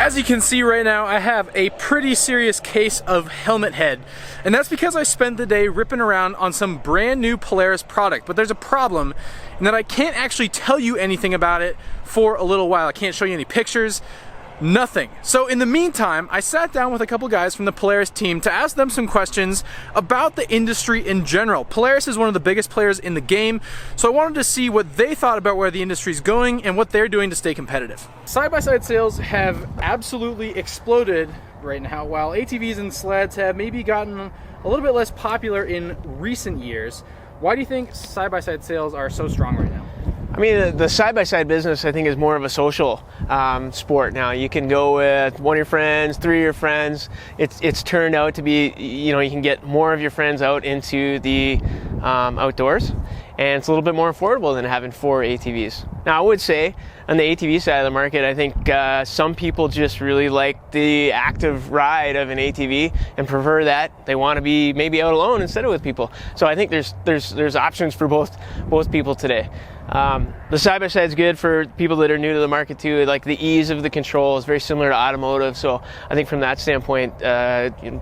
As you can see right now, I have a pretty serious case of helmet head. And that's because I spent the day ripping around on some brand new Polaris product. But there's a problem in that I can't actually tell you anything about it for a little while. I can't show you any pictures, nothing. So in the meantime, I sat down with a couple guys from the Polaris team to ask them some questions about the industry in general. Polaris is one of the biggest players in the game, so I wanted to see what they thought about where the industry is going and what they're doing to stay competitive. Side-by-side sales have absolutely exploded right now, while ATVs and sleds have maybe gotten a little bit less popular in recent years. Why do you think side-by-side sales are so strong right now? I mean, the side-by-side business, I think, is more of a social sport now. You can go with one of your friends, three of your friends. It's turned out to be, you know, you can get more of your friends out into the outdoors, and it's a little bit more affordable than having 4 ATVs. Now, I would say, on the ATV side of the market, I think some people just really like the active ride of an ATV and prefer that. They want to be maybe out alone instead of with people. So I think there's options for both people today. The side-by-side is good for people that are new to the market too. Like the ease of the control is very similar to automotive, so I think from that standpoint,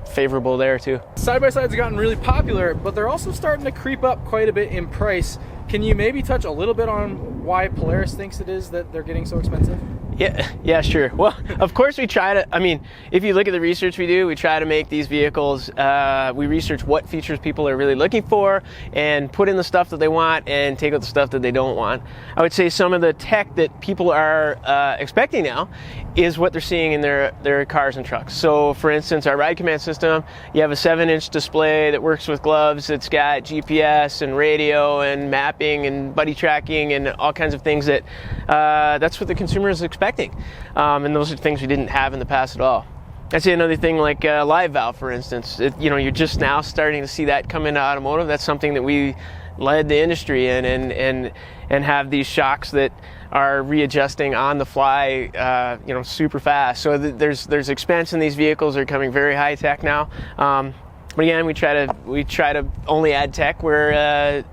favorable there too. Side-by-sides have gotten really popular, but they're also starting to creep up quite a bit in price. Can you maybe touch a little bit on why Polaris thinks it is that they're getting so expensive? Yeah, sure. Well, of course we try to, I mean, if you look at the research we do, we try to make these vehicles, we research what features people are really looking for and put in the stuff that they want and take out the stuff that they don't want. I would say some of the tech that people are expecting now is what they're seeing in their cars and trucks. So for instance, our ride command system, you have a 7-inch display that works with gloves. It's got GPS and radio and mapping and buddy tracking and all kinds of things that that's what the consumer is expecting. And those are things we didn't have in the past at all. I'd say another thing like live valve, for instance. You're just now starting to see that come into automotive. That's something that we led the industry in, and have these shocks that are readjusting on the fly, super fast. So there's expense in these vehicles. They're becoming very high tech now. But again, we try to only add tech where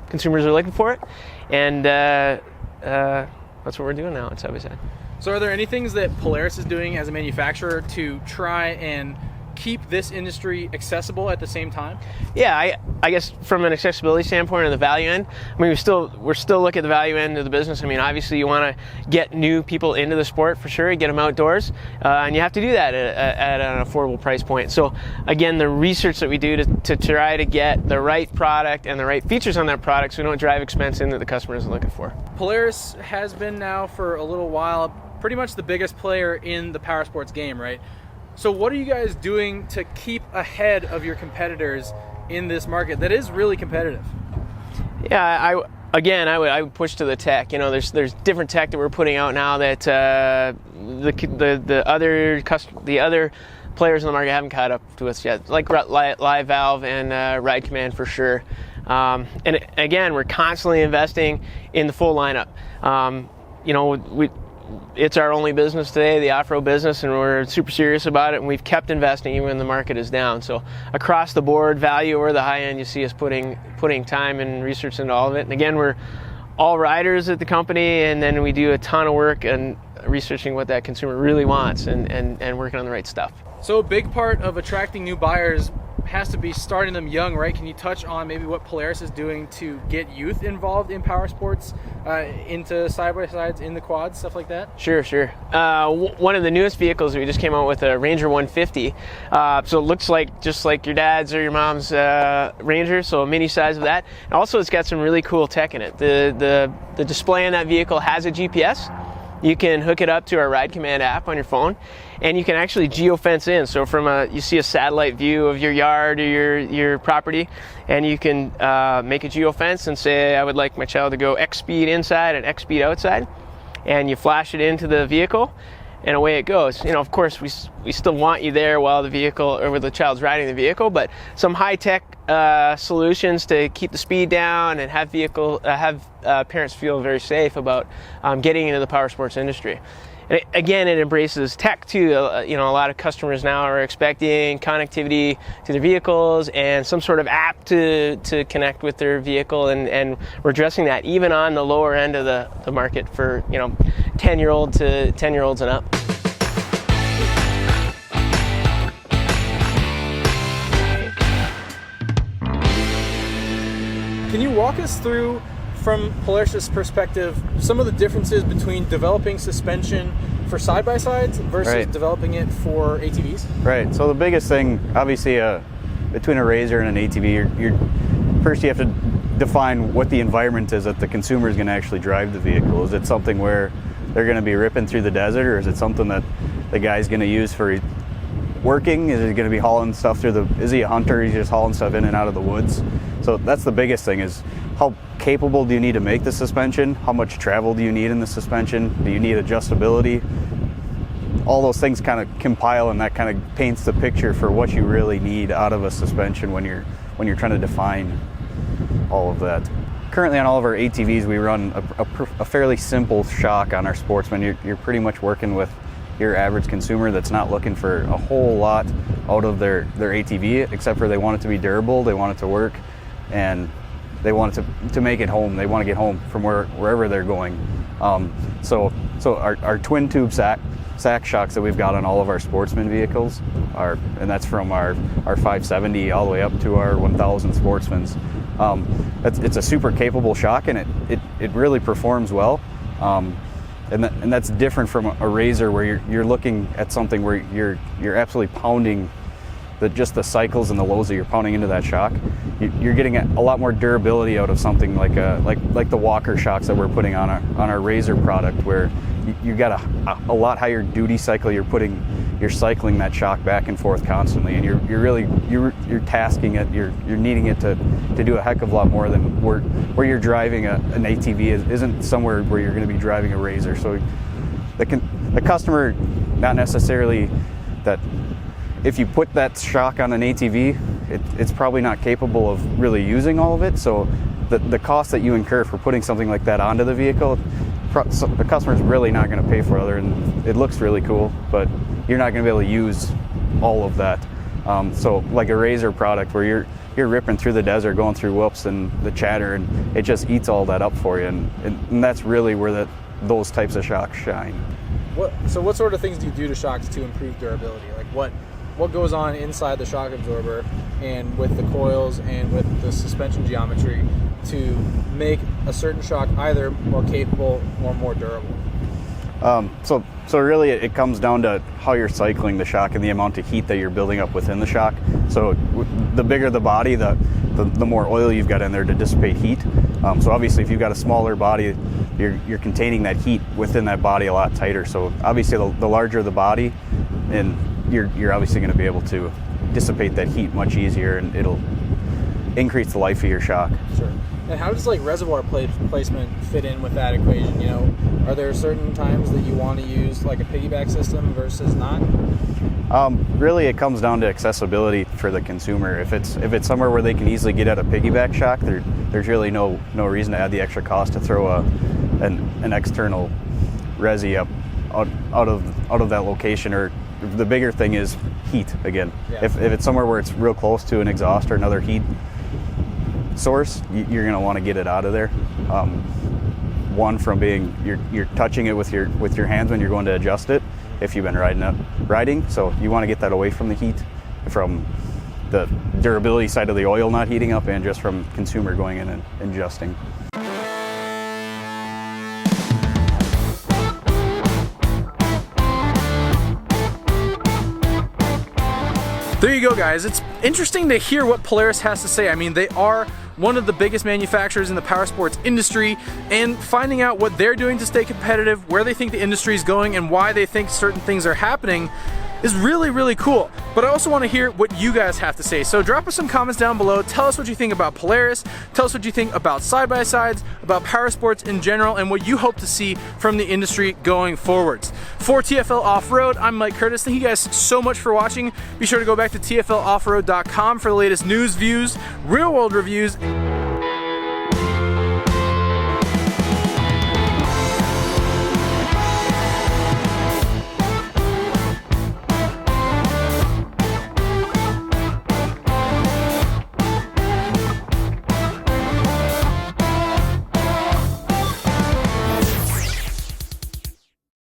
consumers are looking for it, and that's what we're doing now at SidebySide. So are there any things that Polaris is doing as a manufacturer to try and keep this industry accessible at the same time? Yeah, I guess from an accessibility standpoint and the value end, I mean, we're still looking at the value end of the business. I mean, obviously you want to get new people into the sport for sure, get them outdoors, and you have to do that at an affordable price point. So again, the research that we do to try to get the right product and the right features on that product so we don't drive expense in that the customer isn't looking for. Polaris has been now for a little while pretty much the biggest player in the power sports game, right? So what are you guys doing to keep ahead of your competitors in this market that is really competitive? Yeah, I would push to the tech. You know, there's different tech that we're putting out now that the other players in the market haven't caught up to us yet, like live valve and ride command for sure. And again, we're constantly investing in the full lineup. It's our only business today, the off-road business, and we're super serious about it, and we've kept investing even when the market is down. So across the board, value or the high end, you see us putting time and research into all of it. And again, we're all riders at the company, and then we do a ton of work and researching what that consumer really wants and working on the right stuff. So a big part of attracting new buyers has to be starting them young, right? Can you touch on maybe what Polaris is doing to get youth involved in power sports, into side-by-sides, in the quads, stuff like that? Sure. One of the newest vehicles we just came out with, a Ranger 150. So it looks like just like your dad's or your mom's Ranger, so a mini size of that. And also it's got some really cool tech in it. The display in that vehicle has a GPS. You can hook it up to our Ride Command app on your phone, and you can actually geofence in. So you see a satellite view of your yard or your property, and you can make a geofence and say, I would like my child to go X speed inside and X speed outside, and you flash it into the vehicle, and away it goes. You know, of course, we still want you there while the vehicle or the child's riding the vehicle, but some high-tech solutions to keep the speed down and have parents feel very safe about getting into the power sports industry. And again, it embraces tech too. A lot of customers now are expecting connectivity to their vehicles and some sort of app to connect with their vehicle, and we're addressing that even on the lower end of the market for 10-year-olds and up. Can you walk us through, from Polaris' perspective, some of the differences between developing suspension for side-by-sides versus developing it for ATVs? Right, so the biggest thing, obviously, between a RZR and an ATV, first you have to define what the environment is that the consumer is going to actually drive the vehicle. Is it something where they're going to be ripping through the desert, or is it something that the guy's going to use for working? Is he going to be hauling stuff through is he a hunter? He's just hauling stuff in and out of the woods. So that's the biggest thing, is how capable do you need to make the suspension? How much travel do you need in the suspension? Do you need adjustability? All those things kind of compile, and that kind of paints the picture for what you really need out of a suspension when you're trying to define all of that. Currently on all of our ATVs, we run a fairly simple shock on our Sportsman. You're pretty much working with your average consumer that's not looking for a whole lot out of their ATV, except for they want it to be durable, they want it to work, and they want it to make it home. They want to get home from wherever they're going. So our twin tube sack shocks that we've got on all of our Sportsman vehicles and that's from our 570 all the way up to our 1000 Sportsmans. It's a super capable shock, and it really performs well. And that's different from a RZR, where you're looking at something where you're absolutely pounding just the cycles and the loads that you're pounding into that shock. You're getting a lot more durability out of something like the Walker shocks that we're putting on our RZR product, where you got a lot higher duty cycle. You're cycling that shock back and forth constantly, and you're tasking it. You're needing it to do a heck of a lot more than where you're driving an ATV isn't somewhere where you're going to be driving a RZR. So the customer, not necessarily that. If you put that shock on an ATV, it's probably not capable of really using all of it. So the cost that you incur for putting something like that onto the vehicle, the customer's really not going to pay for it, other than it looks really cool, but you're not going to be able to use all of that. So like a RZR product, where you're ripping through the desert, going through whoops and the chatter, and it just eats all that up for you, and that's really where those types of shocks shine. So what sort of things do you do to shocks to improve durability? Like what goes on inside the shock absorber and with the coils and with the suspension geometry to make a certain shock either more capable or more durable? So really it comes down to how you're cycling the shock and the amount of heat that you're building up within the shock. So the bigger the body, the more oil you've got in there to dissipate heat. So obviously if you've got a smaller body, you're containing that heat within that body a lot tighter. So obviously the larger the body, and you're obviously going to be able to dissipate that heat much easier, and it'll increase the life of your shock. Sure. And how does reservoir placement fit in with that equation? Are there certain times that you want to use like a piggyback system versus not? Really, it comes down to accessibility for the consumer. If it's somewhere where they can easily get at a piggyback shock, there's really no reason to add the extra cost to throw an external resi up out of that location. Or the bigger thing is heat again. Yeah. If it's somewhere where it's real close to an exhaust or another heat source, you're going to want to get it out of there. One, from being you're touching it with your hands when you're going to adjust it if you've been riding, so you want to get that away from the heat, from the durability side of the oil not heating up, and just from consumer going in and adjusting. There you go, guys. It's interesting to hear what Polaris has to say. I mean, they are one of the biggest manufacturers in the power sports industry, and finding out what they're doing to stay competitive, where they think the industry is going, and why they think certain things are happening is really, really cool. But I also want to hear what you guys have to say. So drop us some comments down below. Tell us what you think about Polaris. Tell us what you think about side-by-sides, about power sports in general, and what you hope to see from the industry going forwards. For TFL Off-Road, I'm Mike Curtis. Thank you guys so much for watching. Be sure to go back to TFLoffroad.com for the latest news, views, real-world reviews.